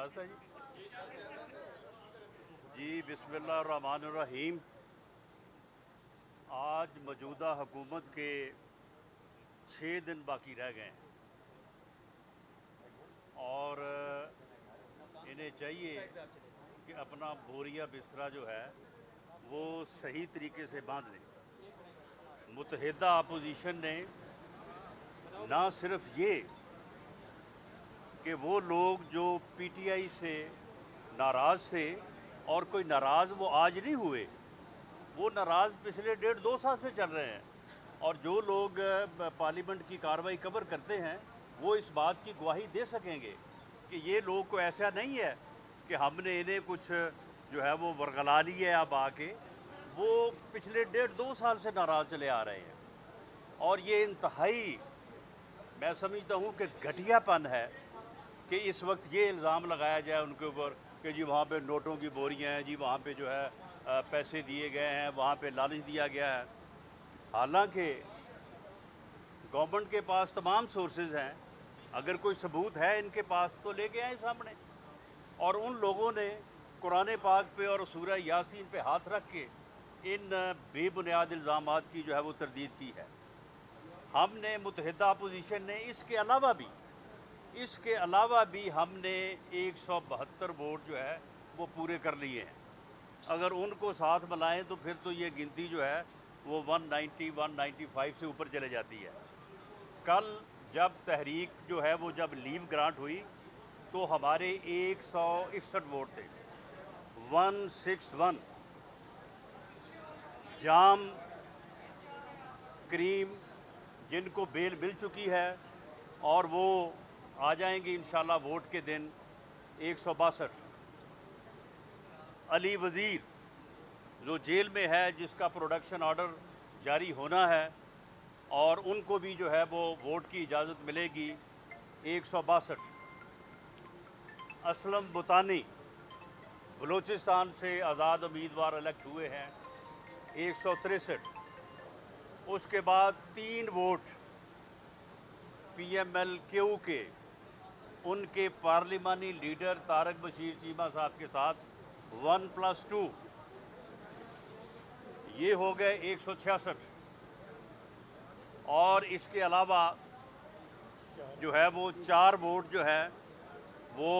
اجازت ہے جی بسم اللہ الرحمن الرحیم۔ آج موجودہ حکومت کے 6 دن باقی رہ گئے ہیں اور انہیں چاہیے کہ اپنا بوریا بسترا جو ہے وہ صحیح طریقے سے باندھ لیں۔ متحدہ اپوزیشن نے نہ صرف یہ کہ وہ لوگ جو پی ٹی آئی سے ناراض تھے اور کوئی ناراض وہ آج نہیں ہوئے، وہ ناراض پچھلے 1.5-2 سال سے چل رہے ہیں، اور جو لوگ پارلیمنٹ کی کارروائی کور کرتے ہیں وہ اس بات کی گواہی دے سکیں گے کہ یہ لوگ کو ایسا نہیں ہے کہ ہم نے انہیں کچھ جو ہے وہ ورغلا لی ہے اب آ کے، وہ پچھلے 1.5-2 سال سے ناراض چلے آ رہے ہیں۔ اور یہ انتہائی میں سمجھتا ہوں کہ گھٹیا پن ہے کہ اس وقت یہ الزام لگایا جائے ان کے اوپر کہ جی وہاں پہ نوٹوں کی بوریاں ہیں، جی وہاں پہ جو ہے پیسے دیے گئے ہیں، وہاں پہ لالچ دیا گیا ہے۔ حالانکہ گورنمنٹ کے پاس تمام سورسز ہیں، اگر کوئی ثبوت ہے ان کے پاس تو لے کے آئیں سامنے۔ اور ان لوگوں نے قرآن پاک پہ اور سورہ یاسین پہ ہاتھ رکھ کے ان بے بنیاد الزامات کی جو ہے وہ تردید کی ہے۔ ہم نے متحدہ اپوزیشن نے اس کے علاوہ بھی ہم نے 172 ووٹ جو ہے وہ پورے کر لیے ہیں۔ اگر ان کو ساتھ ملائیں تو پھر تو یہ گنتی جو ہے وہ 190-195 سے اوپر چلے جاتی ہے۔ کل جب تحریک جو ہے وہ جب لیو گرانٹ ہوئی تو ہمارے 161 ووٹ تھے، 161۔ جام کریم جن کو بیل مل چکی ہے اور وہ آ جائیں گے انشاءاللہ ووٹ کے دن 162۔ علی وزیر جو جیل میں ہے جس کا پروڈکشن آرڈر جاری ہونا ہے، اور ان کو بھی جو ہے وہ ووٹ کی اجازت ملے گی 162۔ اسلم بطانی بلوچستان سے آزاد امیدوار الیکٹ ہوئے ہیں 163۔ اس کے بعد 3 vote P M L Q کے ان کے پارلیمانی لیڈر طارق بشیر چیمہ صاحب کے ساتھ 1+2، یہ ہو گئے 166۔ اور اس کے علاوہ جو ہے وہ 4 ووٹ جو ہے وہ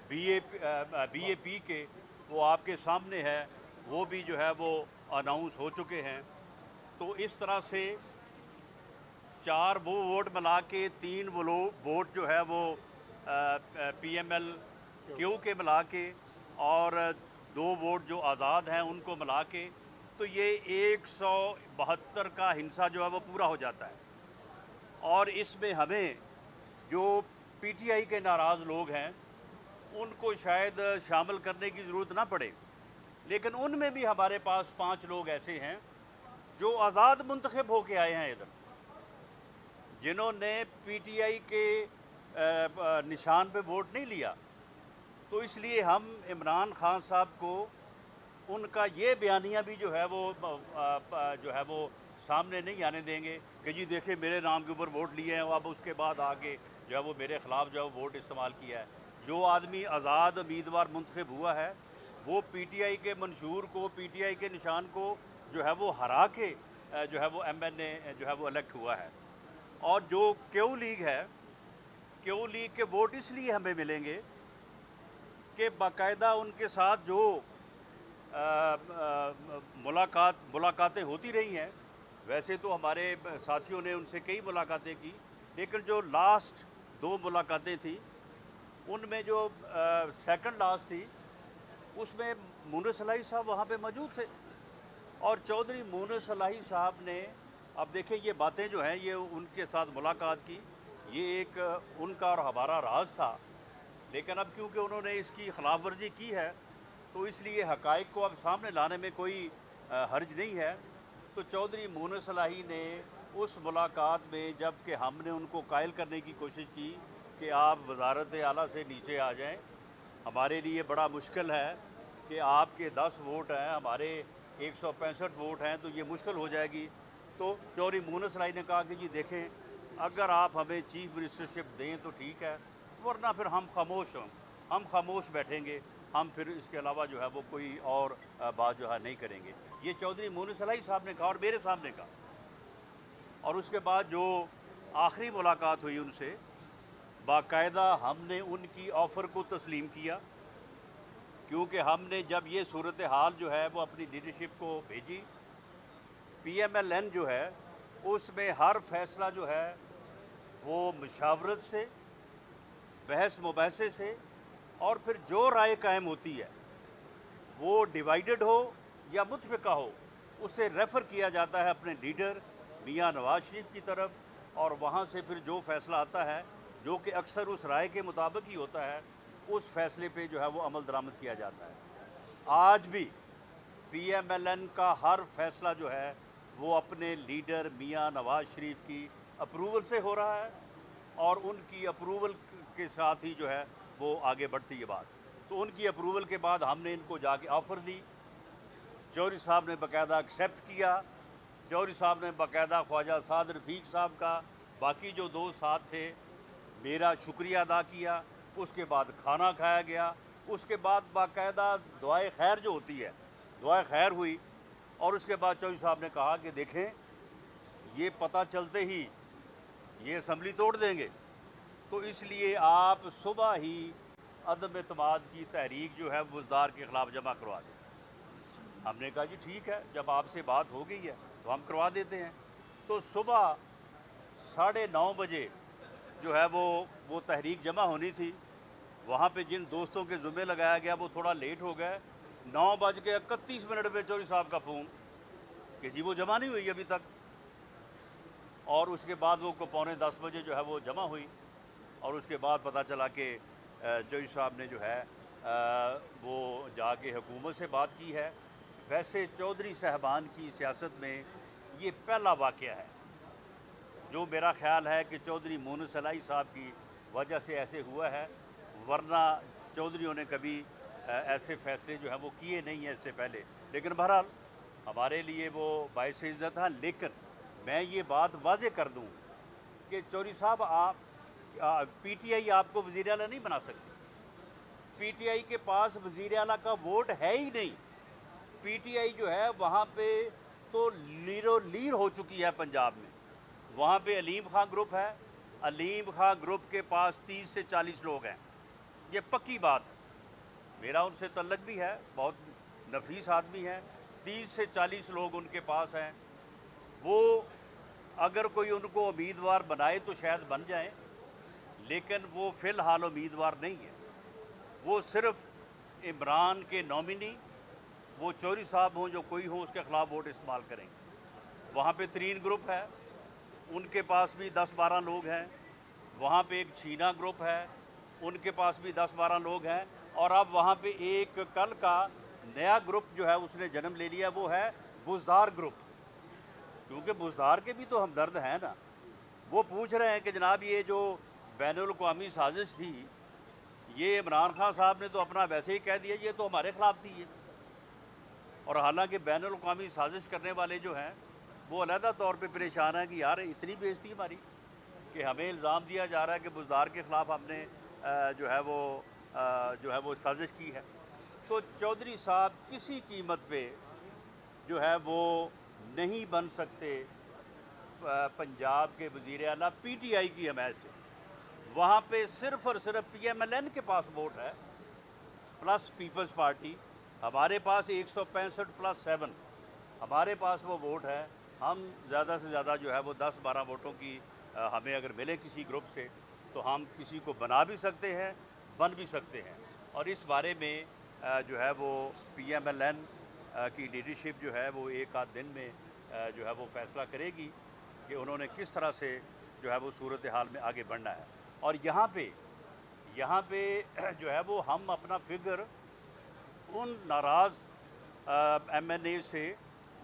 بی اے پی کے وہ آپ کے سامنے ہے، وہ بھی جو ہے وہ اناؤنس ہو چکے ہیں۔ تو اس طرح سے 4 وہ ووٹ ملا کے 3 ووٹ جو ہے وہ پی ایم ایل کیو کے ملا کے اور 2 ووٹ جو آزاد ہیں ان کو ملا کے، تو یہ 172 کا ہنسا جو ہے وہ پورا ہو جاتا ہے۔ اور اس میں ہمیں جو پی ٹی آئی کے ناراض لوگ ہیں ان کو شاید شامل کرنے کی ضرورت نہ پڑے، لیکن ان میں بھی ہمارے پاس 5 لوگ ایسے ہیں جو آزاد منتخب ہو کے آئے ہیں ادھر، جنہوں نے پی ٹی آئی کے نشان پہ ووٹ نہیں لیا۔ تو اس لیے ہم عمران خان صاحب کو ان کا یہ بیانیہ بھی جو ہے وہ سامنے نہیں آنے دیں گے کہ جی دیکھیں میرے نام کے اوپر ووٹ لیے ہیں، اب اس کے بعد آگے جو ہے وہ میرے خلاف جو ہے ووٹ استعمال کیا ہے۔ جو آدمی آزاد امیدوار منتخب ہوا ہے وہ پی ٹی آئی کے منشور کو، پی ٹی آئی کے نشان کو جو ہے وہ ہرا کے جو ہے وہ ایم این اے جو ہے وہ الیکٹ ہوا ہے۔ اور جو کیو لیگ ہے، کیو لیگ کے ووٹ اس لیے ہمیں ملیں گے کہ باقاعدہ ان کے ساتھ جو ملاقاتیں ہوتی رہی ہیں، ویسے تو ہمارے ساتھیوں نے ان سے کئی ملاقاتیں کی، لیکن جو لاسٹ 2 ملاقاتیں تھیں ان میں جو سیکنڈ لاسٹ تھی اس میں مونس صلاحی صاحب وہاں پہ موجود تھے، اور چودھری مونس صلاحی صاحب نے، اب دیکھیں یہ باتیں جو ہیں یہ ان کے ساتھ ملاقات کی، یہ ایک ان کا اور ہمارا راز تھا، لیکن اب کیونکہ انہوں نے اس کی خلاف ورزی کی ہے تو اس لیے حقائق کو اب سامنے لانے میں کوئی حرج نہیں ہے۔ تو چودھری مونس صلاحی نے اس ملاقات میں جب کہ ہم نے ان کو قائل کرنے کی کوشش کی کہ آپ وزارت اعلیٰ سے نیچے آ جائیں، ہمارے لیے بڑا مشکل ہے کہ آپ کے 10 ووٹ ہیں، ہمارے 165 ووٹ ہیں، تو یہ مشکل ہو جائے گی۔ تو چودھری مونس صلاحی نے کہا کہ جی دیکھیں اگر آپ ہمیں چیف منسٹرشپ دیں تو ٹھیک ہے، ورنہ پھر ہم خاموش ہوں، ہم خاموش بیٹھیں گے، ہم پھر اس کے علاوہ جو ہے وہ کوئی اور بات جو ہے نہیں کریں گے۔ یہ چودھری مونس علائی صاحب نے کہا اور میرے سامنے کہا، اور اس کے بعد جو آخری ملاقات ہوئی ان سے، باقاعدہ ہم نے ان کی آفر کو تسلیم کیا، کیونکہ ہم نے جب یہ صورتحال جو ہے وہ اپنی لیڈرشپ کو بھیجی، پی ایم ایل این جو ہے اس میں ہر فیصلہ جو ہے وہ مشاورت سے، بحث مباحثے سے، اور پھر جو رائے قائم ہوتی ہے وہ ڈیوائیڈڈ ہو یا متفقہ ہو، اسے ریفر کیا جاتا ہے اپنے لیڈر میاں نواز شریف کی طرف، اور وہاں سے پھر جو فیصلہ آتا ہے جو کہ اکثر اس رائے کے مطابق ہی ہوتا ہے، اس فیصلے پہ جو ہے وہ عمل درآمد کیا جاتا ہے۔ آج بھی پی ایم ایل این کا ہر فیصلہ جو ہے وہ اپنے لیڈر میاں نواز شریف کی اپروول سے ہو رہا ہے، اور ان کی اپروول کے ساتھ ہی جو ہے وہ آگے بڑھتی ہے بات۔ تو ان کی اپروول کے بعد ہم نے ان کو جا کے آفر دی، چودھری صاحب نے باقاعدہ ایکسیپٹ کیا، چودھری صاحب نے باقاعدہ خواجہ سعد رفیق صاحب کا، باقی جو دوست ساتھ تھے، میرا شکریہ ادا کیا، اس کے بعد کھانا کھایا گیا، اس کے بعد باقاعدہ دعائے خیر جو ہوتی ہے، دعائے خیر ہوئی، اور اس کے بعد چودھری صاحب نے کہا کہ دیکھیں یہ پتہ چلتے ہی یہ اسمبلی توڑ دیں گے، تو اس لیے آپ صبح ہی عدم اعتماد کی تحریک جو ہے بزدار کے خلاف جمع کروا دیں۔ ہم نے کہا جی ٹھیک ہے، جب آپ سے بات ہو گئی ہے تو ہم کروا دیتے ہیں۔ تو صبح 9:30 بجے جو ہے وہ تحریک جمع ہونی تھی، وہاں پہ جن دوستوں کے ذمہ لگایا گیا وہ تھوڑا لیٹ ہو گئے، 9:31 پہ چودھری صاحب کا فون کہ جی وہ جمع نہیں ہوئی ابھی تک، اور اس کے بعد وہ 9:45 بجے جو ہے وہ جمع ہوئی، اور اس کے بعد پتہ چلا کہ چودھری صاحب نے جو ہے وہ جا کے حکومت سے بات کی ہے۔ ویسے چودھری صاحبان کی سیاست میں یہ پہلا واقعہ ہے جو میرا خیال ہے کہ چودھری مونس علائی صاحب کی وجہ سے ایسے ہوا ہے، ورنہ چودھریوں نے کبھی ایسے فیصلے جو ہیں وہ کیے نہیں ہیں اس سے پہلے۔ لیکن بہرحال ہمارے لیے وہ باعث عزت ہے، لیکن میں یہ بات واضح کر دوں کہ چودھری صاحب پی ٹی آئی آپ کو وزیر اعلیٰ نہیں بنا سکتی، پی ٹی آئی کے پاس وزیر اعلیٰ کا ووٹ ہے ہی نہیں۔ پی ٹی آئی جو ہے وہاں پہ تو لیر ہو چکی ہے پنجاب میں، وہاں پہ علیم خان گروپ ہے، علیم خان گروپ کے پاس 30 سے 40 لوگ ہیں، یہ پکی بات ہے، میرا ان سے تعلق بھی ہے، بہت نفیس آدمی ہے، 30 سے 40 لوگ ان کے پاس ہیں، وہ اگر کوئی ان کو امیدوار بنائے تو شاید بن جائیں، لیکن وہ فی الحال امیدوار نہیں ہے، وہ صرف عمران کے نامنی، وہ چودھری صاحب ہوں جو کوئی ہوں اس کے خلاف ووٹ استعمال کریں گے۔ وہاں پہ ترین گروپ ہے، ان کے پاس بھی 10-12 لوگ ہیں، وہاں پہ ایک چھینا گروپ ہے، ان کے پاس بھی 10-12 لوگ ہیں، اور اب وہاں پہ ایک کل کا نیا گروپ جو ہے اس نے جنم لے لیا، وہ ہے بزدار گروپ، کیونکہ بزدار کے بھی تو ہمدرد ہیں نا، وہ پوچھ رہے ہیں کہ جناب یہ جو بین الاقوامی سازش تھی، یہ عمران خان صاحب نے تو اپنا ویسے ہی کہہ دیا یہ تو ہمارے خلاف تھی یہ، اور حالانکہ بین الاقوامی سازش کرنے والے جو ہیں وہ علیحدہ طور پہ پریشان ہیں کہ یار اتنی بےعزتی ہماری کہ ہمیں الزام دیا جا رہا ہے کہ بزدار کے خلاف ہم نے جو ہے وہ سازش کی ہے۔ تو چودھری صاحب کسی قیمت پہ جو ہے وہ نہیں بن سکتے پنجاب کے وزیر اعلیٰ پی ٹی آئی کی حمایت سے، وہاں پہ صرف اور صرف پی ایم ایل این کے پاس ووٹ ہے پلس پیپلز پارٹی، ہمارے پاس 165+7 ہمارے پاس وہ ووٹ ہے، ہم زیادہ سے زیادہ جو ہے وہ 10-12 ووٹوں کی ہمیں اگر ملے کسی گروپ سے تو ہم کسی کو بنا بھی سکتے ہیں، بن بھی سکتے ہیں، اور اس بارے میں جو ہے وہ پی ایم ایل این کی لیڈرشپ جو ہے وہ ایک آدھ دن میں جو ہے وہ فیصلہ کرے گی کہ انہوں نے کس طرح سے جو ہے وہ صورتحال میں آگے بڑھنا ہے۔ اور یہاں پہ جو ہے وہ ہم اپنا فگر ان ناراض ایم این اے سے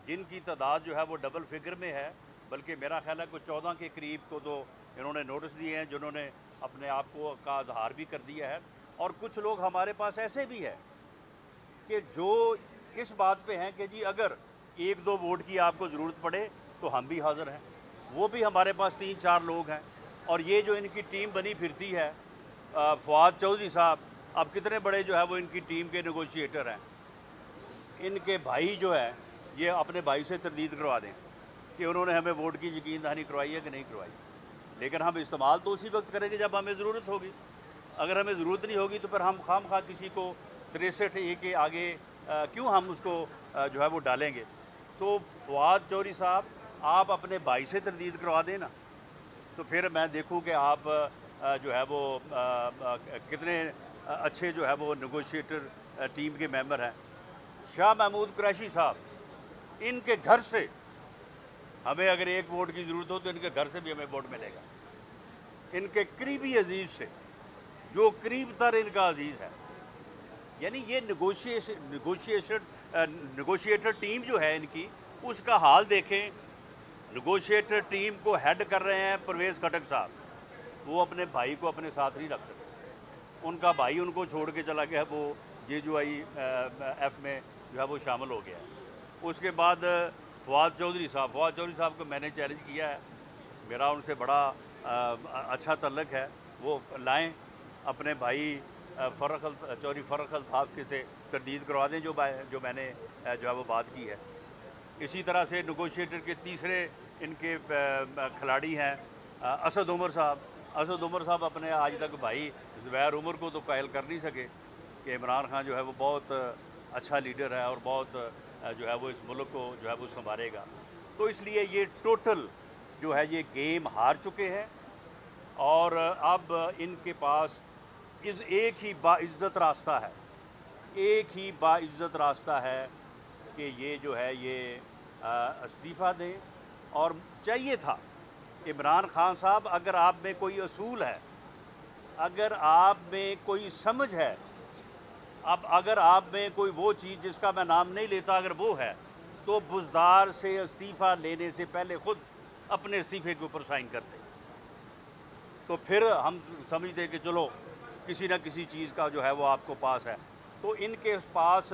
جن کی تعداد جو ہے وہ ڈبل فگر میں ہے، بلکہ میرا خیال ہے کہ 14 کے قریب کو تو انہوں نے نوٹس دیے ہیں جنہوں نے اپنے آپ کو کا اظہار بھی کر دیا ہے، اور کچھ لوگ ہمارے پاس ایسے بھی ہیں کہ جو اس بات پہ ہیں کہ جی اگر 1-2 ووٹ کی آپ کو ضرورت پڑے تو ہم بھی حاضر ہیں، وہ بھی ہمارے پاس 3-4 لوگ ہیں۔ اور یہ جو ان کی ٹیم بنی پھرتی ہے، فواد چودھری صاحب اب کتنے بڑے جو ہے وہ ان کی ٹیم کے نیگوشیٹر ہیں، ان کے بھائی جو ہے یہ اپنے بھائی سے تردید کروا دیں کہ انہوں نے ہمیں ووٹ کی یقین دہانی کروائی ہے کہ نہیں کروائی، لیکن ہم استعمال تو اسی وقت کریں گے جب ہمیں ضرورت ہوگی. اگر ہمیں ضرورت نہیں ہوگی تو پھر ہم خام خواہ کسی کو 63 کے آگے کیوں ہم اس کو جو ہے وہ ڈالیں گے. تو فواد چوہدری صاحب آپ اپنے بھائی سے تردید کروا دیں نا، تو پھر میں دیکھوں کہ آپ جو ہے وہ کتنے اچھے جو ہے وہ نیگوشیٹر ٹیم کے ممبر ہیں. شاہ محمود قریشی صاحب، ان کے گھر سے ہمیں اگر ایک ووٹ کی ضرورت ہو تو ان کے گھر سے بھی ہمیں ووٹ ملے گا. ان کے قریبی عزیز سے، جو قریب تر ان کا عزیز ہے. یعنی یہ نیگوشیٹر ٹیم جو ہے ان کی، اس کا حال دیکھیں. نیگوشیٹر ٹیم کو ہیڈ کر رہے ہیں پرویز خٹک صاحب. وہ اپنے بھائی کو اپنے ساتھ نہیں رکھ سکتے. ان کا بھائی ان کو چھوڑ کے چلا گیا، وہ JJI-F میں جو ہے وہ شامل ہو گیا ہے. اس کے بعد فواد چوہدری صاحب کو میں نے چیلنج کیا ہے، میرا ان سے بڑا اچھا تعلق ہے. وہ لائیں اپنے بھائی چودھری فرخ الطاف کے سے تردید کروا دیں جو میں نے جو ہے وہ بات کی ہے. اسی طرح سے نیگوشیٹر کے تیسرے ان کے کھلاڑی ہیں اسد عمر صاحب اپنے آج تک بھائی زبیر عمر کو تو قائل کر نہیں سکے کہ عمران خان جو ہے وہ بہت اچھا لیڈر ہے اور بہت جو ہے وہ اس ملک کو جو ہے وہ سنبھالے گا. تو اس لیے یہ ٹوٹل جو ہے یہ گیم ہار چکے ہیں، اور اب ان کے پاس ایک ہی باعزت راستہ ہے کہ یہ جو ہے یہ استعفیٰ دیں. اور چاہیے تھا عمران خان صاحب، اگر آپ میں کوئی اصول ہے، اگر آپ میں کوئی سمجھ ہے، اگر آپ میں کوئی وہ چیز جس کا میں نام نہیں لیتا اگر وہ ہے، تو بزدار سے استعفیٰ لینے سے پہلے خود اپنے استعفے کے اوپر سائن کرتے. تو پھر ہم سمجھتے کہ چلو کسی نہ کسی چیز کا جو ہے وہ آپ کو پاس ہے. تو ان کے پاس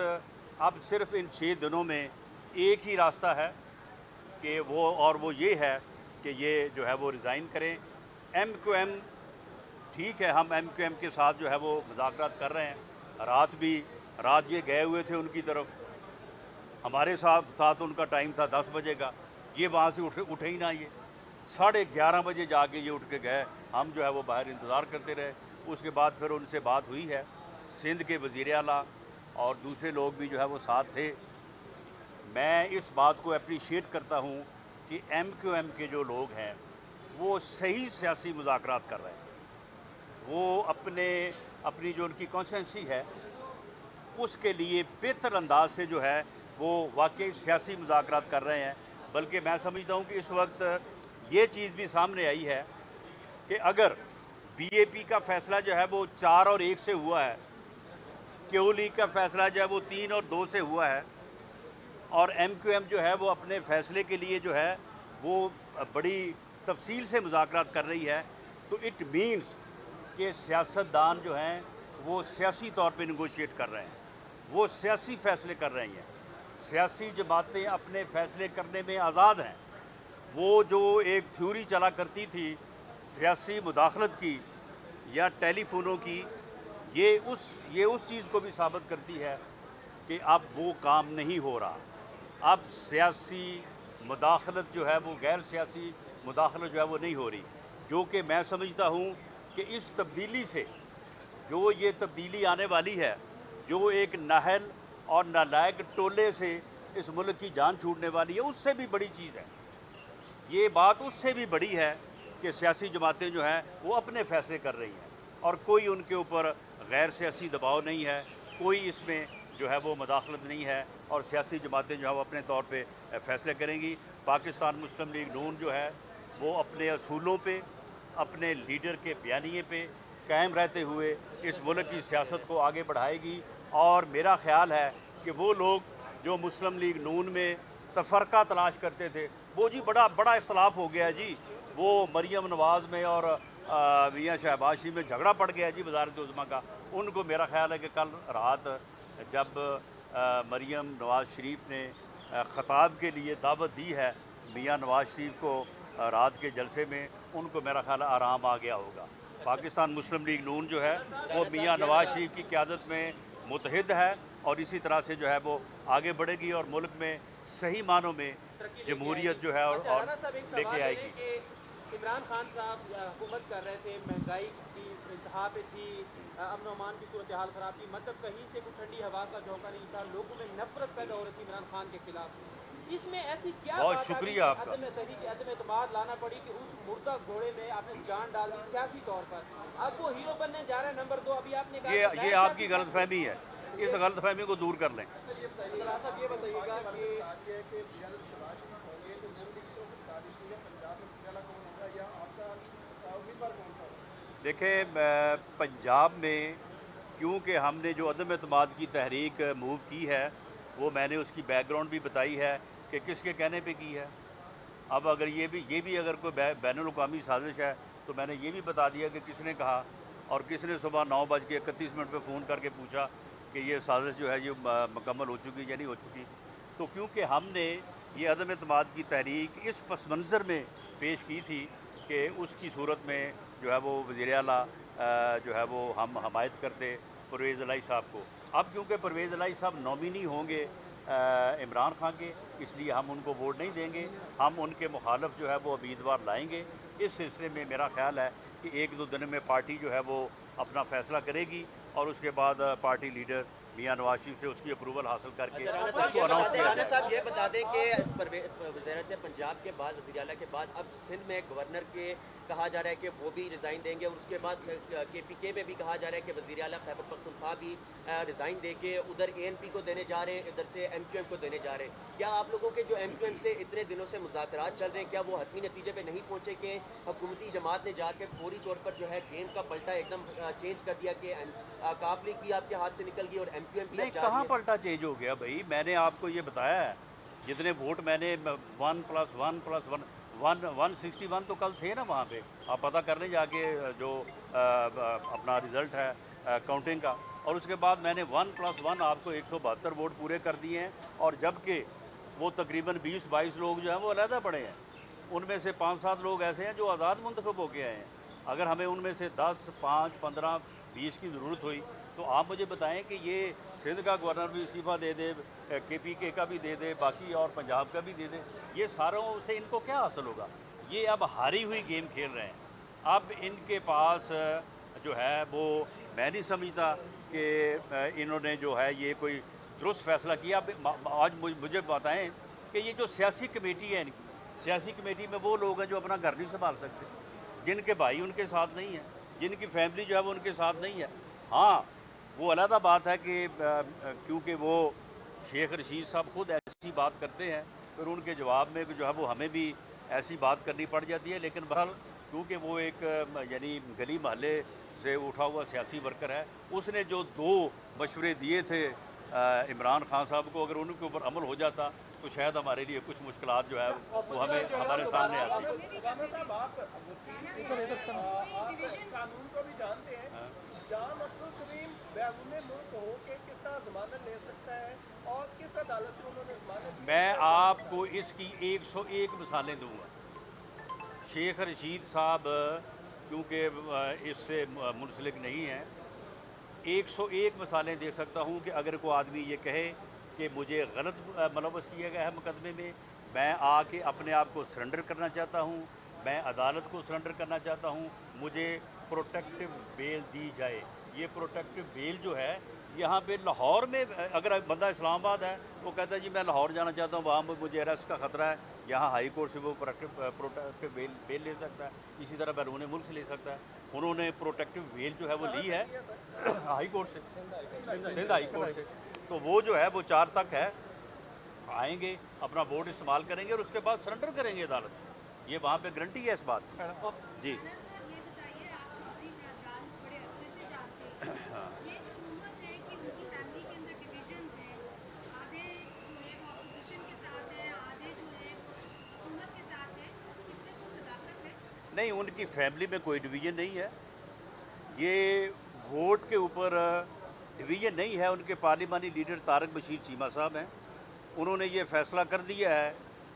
اب صرف ان 6 دنوں میں ایک ہی راستہ ہے کہ وہ یہ ہے کہ یہ جو ہے وہ ریزائن کریں. MQM ٹھیک ہے، ہم MQM کے ساتھ جو ہے وہ مذاکرات کر رہے ہیں. رات یہ گئے ہوئے تھے ان کی طرف، ہمارے ساتھ ان کا ٹائم تھا 10 بجے کا. یہ وہاں سے اٹھے ہی نہ. یہ 11:30 بجے جا کے یہ اٹھ کے گئے. ہم جو ہے وہ باہر انتظار کرتے رہے. اس کے بعد پھر ان سے بات ہوئی ہے. سندھ کے وزیر اعلیٰ اور دوسرے لوگ بھی جو ہے وہ ساتھ تھے. میں اس بات کو اپریشیٹ کرتا ہوں کہ MQM کے جو لوگ ہیں وہ صحیح سیاسی مذاکرات کر رہے ہیں. وہ اپنی جو ان کی کانسٹیٹنسی ہے اس کے لیے بہتر انداز سے جو ہے وہ واقعی سیاسی مذاکرات کر رہے ہیں. بلکہ میں سمجھتا ہوں کہ اس وقت یہ چیز بھی سامنے آئی ہے کہ اگر BAP کا فیصلہ جو ہے وہ 4 اور 1 سے ہوا ہے، کیو لیگ کا فیصلہ جو ہے وہ 3 اور 2 سے ہوا ہے، اور MQM جو ہے وہ اپنے فیصلے کے لیے جو ہے وہ بڑی تفصیل سے مذاکرات کر رہی ہے، تو اٹ مینس کہ سیاستدان جو ہیں وہ سیاسی طور پہ نیگوشیٹ کر رہے ہیں، وہ سیاسی فیصلے کر رہی ہیں. سیاسی جماعتیں اپنے فیصلے کرنے میں آزاد ہیں. وہ جو ایک تھیوری چلا کرتی تھی سیاسی مداخلت کی یا ٹیلی فونوں کی، یہ اس چیز کو بھی ثابت کرتی ہے کہ اب وہ کام نہیں ہو رہا. اب سیاسی مداخلت جو ہے وہ غیر سیاسی مداخلت جو ہے وہ نہیں ہو رہی. جو کہ میں سمجھتا ہوں کہ اس تبدیلی سے جو یہ تبدیلی آنے والی ہے، جو ایک نااہل اور نالائق ٹولے سے اس ملک کی جان چھوٹنے والی ہے، اس سے بھی بڑی چیز ہے. یہ بات اس سے بھی بڑی ہے کہ سیاسی جماعتیں جو ہیں وہ اپنے فیصلے کر رہی ہیں اور کوئی ان کے اوپر غیر سیاسی دباؤ نہیں ہے، کوئی اس میں جو ہے وہ مداخلت نہیں ہے، اور سیاسی جماعتیں جو ہے وہ اپنے طور پہ فیصلے کریں گی. پاکستان مسلم لیگ نون جو ہے وہ اپنے اصولوں پہ، اپنے لیڈر کے بیانیے پہ قائم رہتے ہوئے اس ملک کی سیاست کو آگے بڑھائے گی. اور میرا خیال ہے کہ وہ لوگ جو مسلم لیگ نون میں تفرقہ تلاش کرتے تھے، وہ جی بڑا اختلاف ہو گیا جی، وہ مریم نواز میں اور میاں شہباز شریف میں جھگڑا پڑ گیا جی وزارت عظمیٰ کا. ان کو میرا خیال ہے کہ کل رات جب مریم نواز شریف نے خطاب کے لیے دعوت دی ہے میاں نواز شریف کو رات کے جلسے میں، ان کو میرا خیال آرام آ گیا ہوگا. پاکستان مسلم لیگ نون جو ہے وہ میاں نواز شریف کی قیادت میں متحد ہے اور اسی طرح سے جو ہے وہ آگے بڑھے گی اور ملک میں صحیح معنوں میں جمہوریت جو ہے اور لے کے آئے گی۔ عمران خان صاحب حکومت کر رہے تھے، مہنگائی کی انتہا پہ تھی، امن و امان کی صورتحال خراب تھی، مطلب کہیں سے کوئی ٹھنڈی ہوا کا جھونکا نہیں تھا، لوگوں میں نفرت پیدا ہو رہی تھی عمران خان کے خلاف۔ اس میں ایسی کیا بہت بات شکریہ آپ کا۔ عدم اعتماد لانا پڑی کہ اس مردہ گھوڑے میں آپ نے جان ڈال دی سیاسی طور پر؟ اب وہ ہیرو بننے جا رہے ہیں۔ نمبر 2، ابھی آپ نے کہا یہ آپ کی غلط فہمی ہے، اس غلط فہمی کو دور کر لیں۔ صاحب یہ بتائیے گا کہ دیکھیں پنجاب میں کیونکہ ہم نے جو عدم اعتماد کی تحریک موو کی ہے وہ میں نے اس کی بیک گراؤنڈ بھی بتائی ہے کہ کس کے کہنے پہ کی ہے۔ اب اگر یہ بھی اگر کوئی بین الاقوامی سازش ہے تو میں نے یہ بھی بتا دیا کہ کس نے کہا اور کس نے صبح 9:31 پہ فون کر کے پوچھا کہ یہ سازش جو ہے یہ مکمل ہو چکی یا نہیں ہو چکی۔ تو کیونکہ ہم نے یہ عدم اعتماد کی تحریک اس پس منظر میں پیش کی تھی کہ اس کی صورت میں جو ہے وہ وزیر اعلیٰ جو ہے وہ ہم حمایت کرتے پرویز الہی صاحب کو۔ اب کیونکہ پرویز الہی صاحب نومینی ہوں گے عمران خان کے، اس لیے ہم ان کو ووٹ نہیں دیں گے، ہم ان کے مخالف جو ہے وہ امیدوار لائیں گے۔ اس سلسلے میں میرا خیال ہے کہ 1-2 دن میں پارٹی جو ہے وہ اپنا فیصلہ کرے گی اور اس کے بعد پارٹی لیڈر میاں نواز شریف سے اس کی اپروول حاصل کر کے اس کو اناؤنس کیا جائے۔ صاحب یہ بتا دیں کہ وزارت پنجاب کے بعد وزیر اعلیٰ کے بعد اب سندھ میں گورنر کے کہا جا رہا ہے کہ وہ بھی ریزائن دیں گے اور اس کے بعد کے پی کے میں بھی کہا جا رہا ہے کہ وزیر اعلیٰ خیبر پختونخوا بھی ریزائن دے کے ادھر اے این پی کو دینے جا رہے ہیں، ادھر سے ایم کیو ایم کو دینے جا رہے ہیں۔ کیا آپ لوگوں کے جو ایم کیو ایم سے اتنے دنوں سے مذاکرات چل رہے ہیں کیا وہ حتمی نتیجے پہ نہیں پہنچے کہ حکومتی جماعت نے جا کے فوری طور پر جو ہے گیم کا پلٹا ایک دم چینج کر دیا کہ کاف لیگ بھی آپ کے ہاتھ سے نکل گئی اور ایم کیو ایم بھی نہیں، کہاں پلٹا چینج ہو گیا بھائی؟ میں نے آپ کو یہ بتایا ہے جتنے ووٹ میں نے 1+1+1 تو کل تھے نا وہاں پہ، آپ پتہ کرنے جا کے جو اپنا رزلٹ ہے کاؤنٹنگ کا، اور اس کے بعد میں نے 1+1 آپ کو 172 ووٹ پورے کر دیے ہیں، اور جبکہ وہ تقریباً 20-22 لوگ جو ہیں وہ علیحدہ پڑے ہیں، ان میں سے 5-7 لوگ ایسے ہیں جو آزاد منتخب ہو کے آئے ہیں۔ اگر ہمیں ان میں سے 10, 5, 15, 20 کی ضرورت ہوئی تو آپ مجھے بتائیں کہ یہ سندھ کا گورنر بھی استعفیٰ دے دے، کے پی کے کا بھی دے دے، باقی اور پنجاب کا بھی دے دے، یہ ساروں سے ان کو کیا حاصل ہوگا؟ یہ اب ہاری ہوئی گیم کھیل رہے ہیں۔ اب ان کے پاس جو ہے وہ میں نہیں سمجھتا کہ انہوں نے جو ہے یہ کوئی درست فیصلہ کیا۔ اب آج مجھے بتائیں کہ یہ جو سیاسی کمیٹی ہے ان کی، سیاسی کمیٹی میں وہ لوگ ہیں جو اپنا گھر نہیں سنبھال سکتے، جن کے بھائی ان کے ساتھ نہیں ہیں، جن کی فیملی جو ہے وہ ان کے ساتھ نہیں ہے۔ ہاں وہ علیحدہ بات ہے کہ کیونکہ وہ شیخ رشید صاحب خود ایسی بات کرتے ہیں پھر ان کے جواب میں جو ہے وہ ہمیں بھی ایسی بات کرنی پڑ جاتی ہے، لیکن بہرحال کیونکہ وہ ایک یعنی گلی محلے سے اٹھا ہوا سیاسی ورکر ہے، اس نے جو 2 مشورے دیے تھے عمران خان صاحب کو، اگر ان کے اوپر عمل ہو جاتا تو شاید ہمارے لیے کچھ مشکلات جو ہے وہ ہمارے سامنے آتی۔ قانون کو بھی جانتے ہیں، جام عبد الکریم بیرون ملک ہو کے کس طرح ضمانت لے سکتا ہے اور کس عدالت سے انہوں نے ضمانت؟ میں آپ کو اس کی 101 مثالیں دوں گا۔ شیخ رشید صاحب کیونکہ اس سے منسلک نہیں ہیں، 101 مثالیں دے سکتا ہوں کہ اگر کوئی آدمی یہ کہے کہ مجھے غلط ملوث کیا گیا ہے مقدمے میں آ کے اپنے آپ کو سرنڈر کرنا چاہتا ہوں، میں عدالت کو سرنڈر کرنا چاہتا ہوں، مجھے پروٹیکٹیو بیل دی جائے۔ یہ پروٹیکٹیو بیل جو ہے یہاں پہ لاہور میں، اگر بندہ اسلام آباد ہے وہ کہتا ہے جی میں لاہور جانا چاہتا ہوں، وہاں مجھے اریسٹ کا خطرہ ہے، یہاں ہائی کورٹ سے وہ پروٹیکٹیو بیل لے سکتا ہے، اسی طرح بیرون ملک سے لے سکتا ہے۔ انہوں نے پروٹیکٹیو بیل جو ہے وہ لی ہے ہائی کورٹ سے، سندھ ہائی کورٹ سے، تو وہ جو ہے وہ 4 تک ہے، آئیں گے اپنا ووٹ استعمال کریں گے اور اس کے بعد سرنڈر کریں گے عدالت، یہ وہاں پہ گارنٹی ہے اس بات کی۔ جی نہیں، ان کی فیملی میں کوئی ڈویژن نہیں ہے، یہ ووٹ کے اوپر ڈویژن نہیں ہے۔ ان کے پارلیمانی لیڈر طارق بشیر چیمہ صاحب ہیں، انہوں نے یہ فیصلہ کر دیا ہے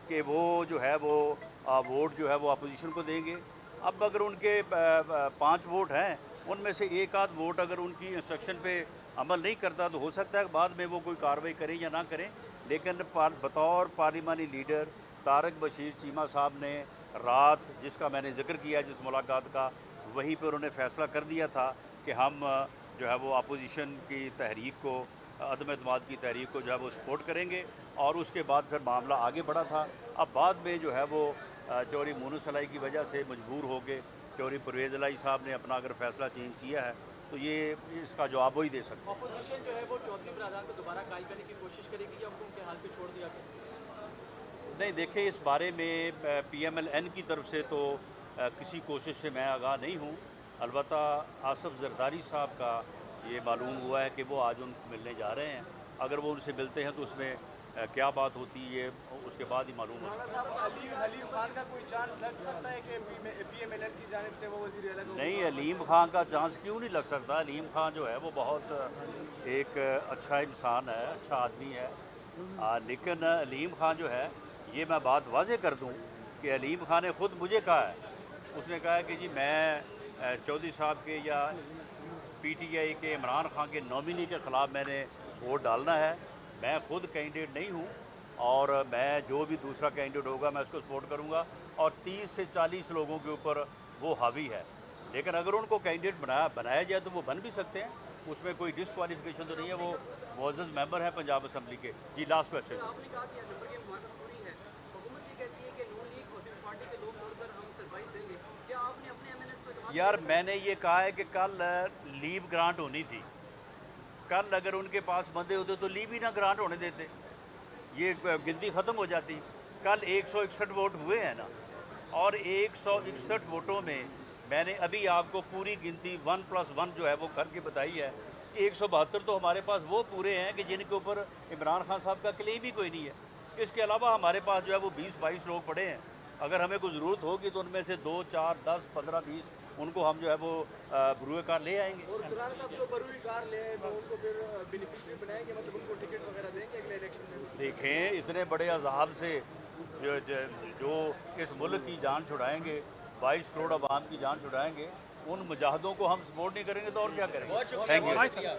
کہ وہ جو ہے وہ ووٹ جو ہے وہ اپوزیشن کو دیں گے اب اگر ان کے 5 ووٹ ہیں، ان میں سے ایک آدھ ووٹ اگر ان کی انسٹرکشن پہ عمل نہیں کرتا تو ہو سکتا ہے کہ بعد میں وہ کوئی کارروائی کریں یا نہ کریں، لیکن بطور پارلیمانی لیڈر طارق بشیر چیمہ صاحب نے رات، جس کا میں نے ذکر کیا جس ملاقات کا، وہیں پہ انہوں نے فیصلہ کر دیا تھا کہ ہم جو ہے وہ اپوزیشن کی تحریک کو، عدم اعتماد کی تحریک کو جو ہے وہ سپورٹ کریں گے، اور اس کے بعد پھر معاملہ آگے بڑھا تھا۔ اب بعد میں جو ہے وہ چوری مونس علائی کی وجہ سے مجبور ہو کے چوری پرویز علائی صاحب نے اپنا اگر فیصلہ چینج کیا ہے تو یہ اس کا جواب وہی دے سکتے ہیں۔ اپوزیشن جو ہے وہ چودھری برادران کو دوبارہ قائل کرنے کی کوشش کرے گی یا ان کے حال پہ چھوڑ دیا کیسے؟ نہیں دیکھیں، اس بارے میں پی ایم ایل این کی طرف سے تو کسی کوشش سے میں آگاہ نہیں ہوں، البتہ آصف زرداری صاحب کا یہ معلوم ہوا ہے کہ وہ آج ان کو ملنے جا رہے ہیں، اگر وہ ان سے ملتے ہیں تو اس میں کیا بات ہوتی ہے یہ اس کے بعد ہی معلوم ہو سکتا ہے۔ حلیم خان کا کوئی چانس لگ سکتا ہے کہ پی ایم ایل این کی جانب سے وہ وزیر اعلیٰ؟ نہیں، علیم خان کا چانس کیوں نہیں لگ سکتا؟ علیم خان جو ہے وہ بہت ایک اچھا انسان ہے، اچھا آدمی ہے، لیکن علیم خان جو ہے، یہ میں بات واضح کر دوں کہ علیم خان نے خود مجھے کہا ہے، اس نے کہا ہے کہ جی میں چودھری صاحب کے یا پی ٹی آئی کے عمران خان کے نامنی کے خلاف میں نے ووٹ ڈالنا ہے، میں خود کینڈیڈیٹ نہیں ہوں، اور میں جو بھی دوسرا کینڈیڈیٹ ہوگا میں اس کو سپورٹ کروں گا، اور 30 سے 40 لوگوں کے اوپر وہ حاوی ہے، لیکن اگر ان کو کینڈیڈیٹ بنایا جائے تو وہ بن بھی سکتے ہیں، اس میں کوئی ڈسکوالیفیکیشن تو نہیں ہے، وہ معزز ممبر ہیں پنجاب اسمبلی کے۔ جی لاسٹ کویشچن۔ آپ نے کہا کہ نمبر کی موافقت پوری ہے، حکومت یہ کہتی ہے کہ نون لیگ اور پیپلز پارٹی کے لوگ مل کر ہم سروائس دیں گے، کیا آپ نے اپنے ایم این ایس کو اعتماد یار میں نے یہ کہا ہے کہ کل لیو گرانٹ ہونی تھی، کل اگر ان کے پاس بندے ہوتے تو لیو ہی نہ گرانٹ ہونے دیتے، یہ گنتی ختم ہو جاتی۔ کل 161 ووٹ ہوئے ہیں نا، اور 161 ووٹوں میں میں نے ابھی آپ کو پوری گنتی 1+1 جو ہے وہ کر کے بتائی ہے کہ 172 تو ہمارے پاس وہ پورے ہیں کہ جن کے اوپر عمران خان صاحب کا کلیم ہی کوئی نہیں ہے، اس کے علاوہ ہمارے پاس جو ہے وہ 20-22 لوگ پڑے ہیں، اگر ہمیں کوئی ضرورت ہوگی تو ان میں سے 2 4 10 15 20 ان کو ہم جو ہے وہ بروئے کار لے آئیں گے۔ اور قرآن صاحب جو بروئی کار لے تو ان کو پھر بینیفیشری بنائیں گے، مطلب ان کو ٹکٹ وغیرہ دیں گے اگلے الیکشن میں؟ دیکھیں اتنے بڑے عذاب سے جو اس ملک کی جان چھڑائیں گے، 22 کروڑ عوام کی جان چھڑائیں گے، ان مجاہدوں کو ہم سپورٹ نہیں کریں گے تو اور کیا کریں گے؟ Thank you.